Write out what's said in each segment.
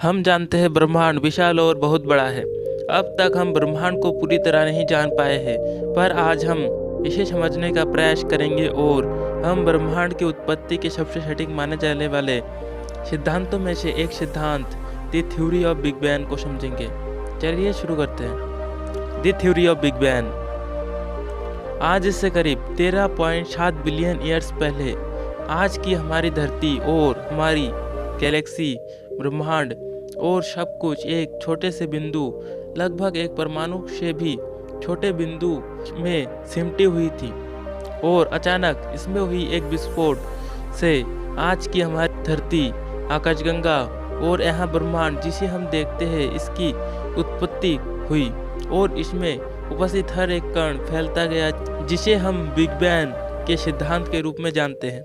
हम जानते हैं ब्रह्मांड विशाल और बहुत बड़ा है। अब तक हम ब्रह्मांड को पूरी तरह नहीं जान पाए हैं, पर आज हम इसे समझने का प्रयास करेंगे और हम ब्रह्मांड की उत्पत्ति के सबसे सटीक माने जाने वाले सिद्धांतों में से एक सिद्धांत the theory of big bang को समझेंगे। चलिए शुरू करते हैं। The theory of big bang आज से करीब 13.7 बिलियन ईयर्स पहले आज की हमारी धरती और हमारी गैलेक्सी, ब्रह्मांड और सब कुछ एक छोटे से बिंदु, लगभग एक परमाणु से भी छोटे बिंदु में सिमटी हुई थी और अचानक इसमें हुई एक विस्फोट से आज की हमारी धरती, आकाशगंगा और यहाँ ब्रह्मांड जिसे हम देखते हैं इसकी उत्पत्ति हुई और इसमें उपस्थित हर एक कण फैलता गया, जिसे हम बिग बैंग के सिद्धांत के रूप में जानते हैं।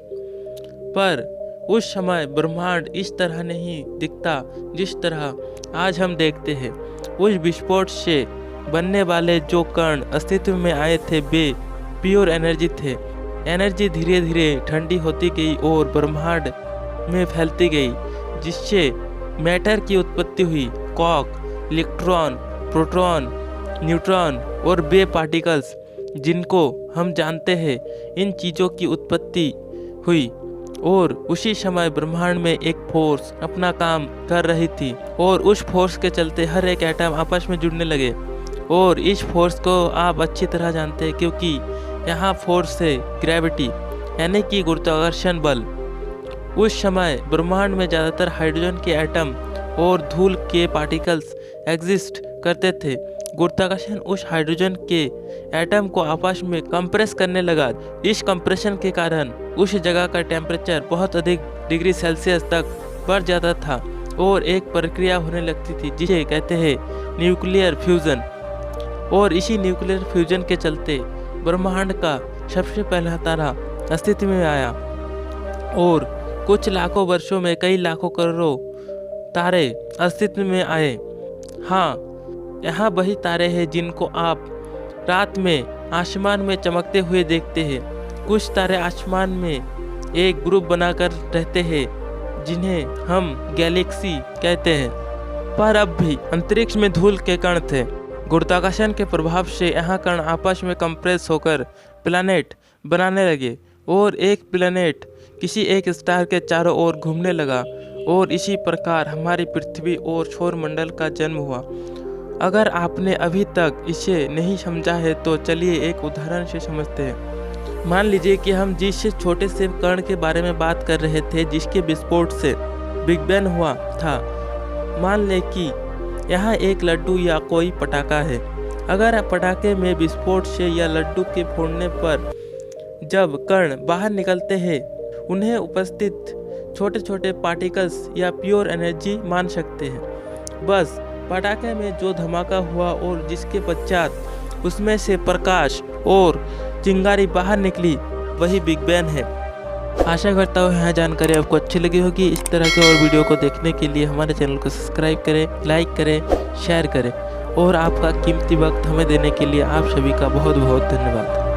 पर उस समय ब्रह्मांड इस तरह नहीं दिखता जिस तरह आज हम देखते हैं। उस विस्फोट से बनने वाले जो कण अस्तित्व में आए थे वे प्योर एनर्जी थे। एनर्जी धीरे धीरे ठंडी होती गई और ब्रह्मांड में फैलती गई, जिससे मैटर की उत्पत्ति हुई। क्वार्क, इलेक्ट्रॉन, प्रोटॉन, न्यूट्रॉन और वे पार्टिकल्स जिनको हम जानते हैं, इन चीज़ों की उत्पत्ति हुई और उसी समय ब्रह्मांड में एक फोर्स अपना काम कर रही थी और उस फोर्स के चलते हर एक एटम आपस में जुड़ने लगे। और इस फोर्स को आप अच्छी तरह जानते हैं क्योंकि यहाँ फोर्स है ग्रेविटी, यानी कि गुरुत्वाकर्षण बल। उस समय ब्रह्मांड में ज़्यादातर हाइड्रोजन के एटम और धूल के पार्टिकल्स एग्जिस्ट करते थे। गुरुत्वाकर्षण उस हाइड्रोजन के एटम को आपस में कंप्रेस करने लगा। इस कंप्रेशन के कारण उस जगह का टेम्परेचर बहुत अधिक डिग्री सेल्सियस तक बढ़ जाता था और एक प्रक्रिया होने लगती थी जिसे कहते हैं न्यूक्लियर फ्यूजन। और इसी न्यूक्लियर फ्यूजन के चलते ब्रह्मांड का सबसे पहला तारा अस्तित्व में आया और कुछ लाखों वर्षों में कई लाखों करोड़ों तारे अस्तित्व में आए। हाँ, यहाँ वही तारे हैं जिनको आप रात में आसमान में चमकते हुए देखते हैं। कुछ तारे आसमान में एक ग्रुप बनाकर रहते हैं जिन्हें हम गैलेक्सी कहते हैं। पर अब भी अंतरिक्ष में धूल के कण थे। गुरुत्वाकर्षण के प्रभाव से यहाँ कण आपस में कंप्रेस होकर प्लैनेट बनाने लगे और एक प्लैनेट किसी एक स्टार के चारों ओर घूमने लगा और इसी प्रकार हमारी पृथ्वी और सौरमंडल का जन्म हुआ। अगर आपने अभी तक इसे नहीं समझा है तो चलिए एक उदाहरण से समझते हैं। मान लीजिए कि हम जिस छोटे से कण के बारे में बात कर रहे थे जिसके विस्फोट से बिग बैंग हुआ था, मान लें कि यहाँ एक लड्डू या कोई पटाखा है। अगर पटाखे में विस्फोट से या लड्डू के फोड़ने पर जब कण बाहर निकलते हैं, उन्हें उपस्थित छोटे छोटे पार्टिकल्स या प्योर एनर्जी मान सकते हैं। बस पटाखे में जो धमाका हुआ और जिसके पश्चात उसमें से प्रकाश और चिंगारी बाहर निकली, वही बिग बैंग है। आशा करता हूँ यह जानकारी आपको अच्छी लगी होगी। इस तरह के और वीडियो को देखने के लिए हमारे चैनल को सब्सक्राइब करें, लाइक करें, शेयर करें और आपका कीमती वक्त हमें देने के लिए आप सभी का बहुत बहुत धन्यवाद।